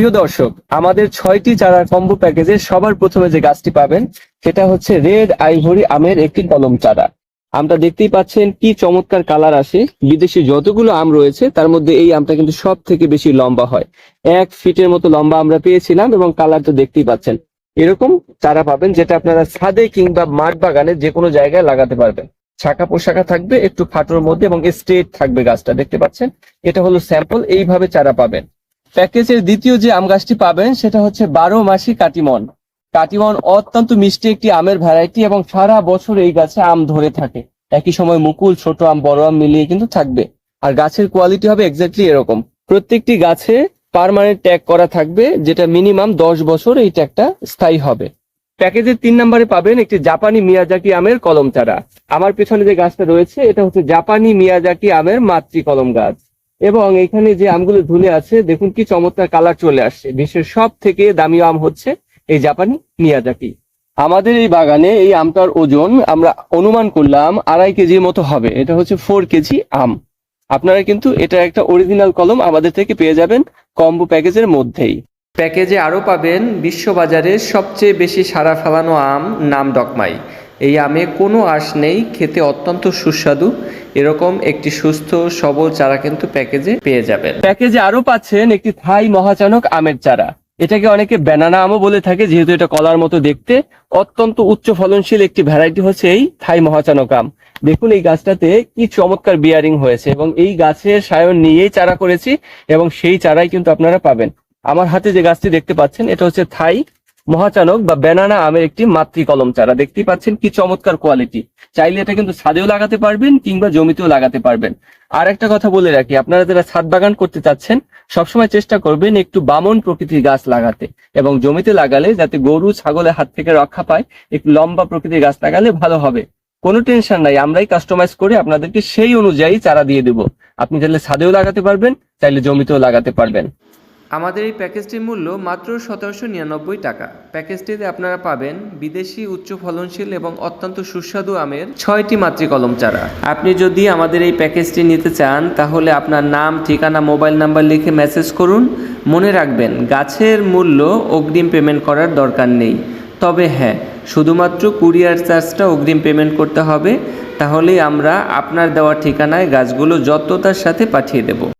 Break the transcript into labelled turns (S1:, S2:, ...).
S1: প্রিয় দর্শক, আমাদের 6টি চারার কম্বো প্যাকেজে সবার প্রথমে যে গাছটি পাবেন সেটা হচ্ছে রেড আইভরি আমের একটি কলম চারা। আমটা দেখতেই পাচ্ছেন কি চমৎকার কালার আসে। বিদেশি যতগুলো আম রয়েছে তার মধ্যে এই আমটা কিন্তু সব থেকে বেশি লম্বা হয়। 1 ফিটের মতো লম্বা আমরা পেয়েছিলাম এবং কালার তো দেখতেই পাচ্ছেন। এরকম চারা পাবেন যেটা আপনারা ছাদে কিংবা মাঠ বাগানে যে কোনো জায়গায় লাগাতে পারবেন। শাখা পোশাখা থাকবে একটু খাটোর মধ্যে এবং স্ট্রেট থাকবে গাছটা, দেখতে পাচ্ছেন। এটা হলো স্যাম্পল, এইভাবে চারা পাবেন। প্যাকেজের দ্বিতীয় যে আম গাছটি পাবেন সেটা হচ্ছে 12 মাসি কাটিমন। কাটিমন অত্যন্ত মিষ্টি একটি আমের ভ্যারাইটি এবং সারা বছর এই গাছে আম ধরে থাকে। একই সময় মুকুল, ছোট আম, বড় আম মিলিয়ে কিন্তু থাকবে। আর গাছের কোয়ালিটি হবে এক্স্যাক্টলি এরকম। প্রত্যেকটি গাছে পার্মানেন্ট ট্যাগ করা থাকবে, যেটা মিনিমাম 10 বছর এই ট্যাগটা স্থায়ী হবে। প্যাকেজের 3 নম্বরে পাবেন একটি জাপানি মিয়াজাকি আমের কলম চারা। আমার পেছনে যে গাছটা রয়েছে এটা হচ্ছে জাপানি মিয়াজাকি আমের মাতৃ কলম গাছ। এবং এখানে যে আমগুলো ঝুলে আছে দেখুন কি চমৎকার কালার চলে আসছে। বিশ্বের সব থেকে দামি আম হচ্ছে এই জাপানি মিয়াজাকি। আমাদের এই বাগানে এই আমটার ওজন আমরা অনুমান করলাম 2.5 কেজির মতো হবে। এটা হচ্ছে 4 কেজি আম। আপনারা কিন্তু এটা একটা অরিজিনাল কলম আমাদের থেকে পেয়ে যাবেন কম্বো প্যাকেজের মধ্যেই। প্যাকেজে আরও পাবেন বিশ্ববাজারের সবচেয়ে বেশি সাড়া ফেলানো আম, নাম ডকমাই। এই আমে কোনো আঁশ নেই, খেতে অত্যন্ত সুস্বাদু। এরকম একটি সুস্থ সবল চারা কিন্তু প্যাকেজে পেয়ে যাবেন। প্যাকেজে আরও পাচ্ছেন একটি থাই মহাচানক আমের চারা। এটাকে অনেকে ব্যানানা আমও বলে থাকে, যেহেতু এটা কলার মতো দেখতে। অত্যন্ত উচ্চ ফলনশীল একটি ভ্যারাইটি হচ্ছে এই থাই মহাচানক আম। দেখুন এই গাছটাতে কি চমৎকার বিয়ারিং হয়েছে এবং এই গাছের সায়ন নিয়েই চারা করেছি এবং সেই চারাই কিন্তু আপনারা পাবেন। আমার হাতে যে গাছটি দেখতে পাচ্ছেন এটা হচ্ছে থাই মহাচানক বা ব্যানানা আমের একটি মাতৃ কলম চারা। দেখতেই পাচ্ছেন কি চমৎকার কোয়ালিটি। চাইলে এটা কিন্তু ছাদেও লাগাতে পারবেন কিংবা জমিতেও লাগাতে পারবেন। আর একটা কথা বলে রাখি, আপনারা যারা ছাদ বাগান করতে চাচ্ছেন সবসময় চেষ্টা করবেন একটু বামন প্রকৃতির গাছ লাগাতে, এবং জমিতে লাগালে যাতে গরু ছাগলের হাত থেকে রক্ষা পায় একটু লম্বা প্রকৃতির গাছ লাগালে ভালো হবে। কোনো টেনশন নাই, আমরাই কাস্টমাইজ করে আপনাদেরকে সেই অনুযায়ী চারা দিয়ে দেবো। আপনি চাইলে ছাদেও লাগাতে পারবেন, চাইলে জমিতেও লাগাতে পারবেন।
S2: আমাদের এই প্যাকেজটির মূল্য মাত্র 1799 টাকা। প্যাকেজটিতে আপনারা পাবেন বিদেশি উচ্চ ফলনশীল এবং অত্যন্ত সুস্বাদু আমের 6টি মাতৃ কলম চারা। আপনি যদি আমাদের এই প্যাকেজটি নিতে চান তাহলে আপনার নাম, ঠিকানা, মোবাইল নাম্বার লিখে মেসেজ করুন। মনে রাখবেন, গাছের মূল্য অগ্রিম পেমেন্ট করার দরকার নেই। তবে হ্যাঁ, শুধুমাত্র কুরিয়ার চার্জটা অগ্রিম পেমেন্ট করতে হবে, তাহলেই আমরা আপনার দেওয়া ঠিকানায় গাছগুলো যত্নতার সাথে পাঠিয়ে দেব।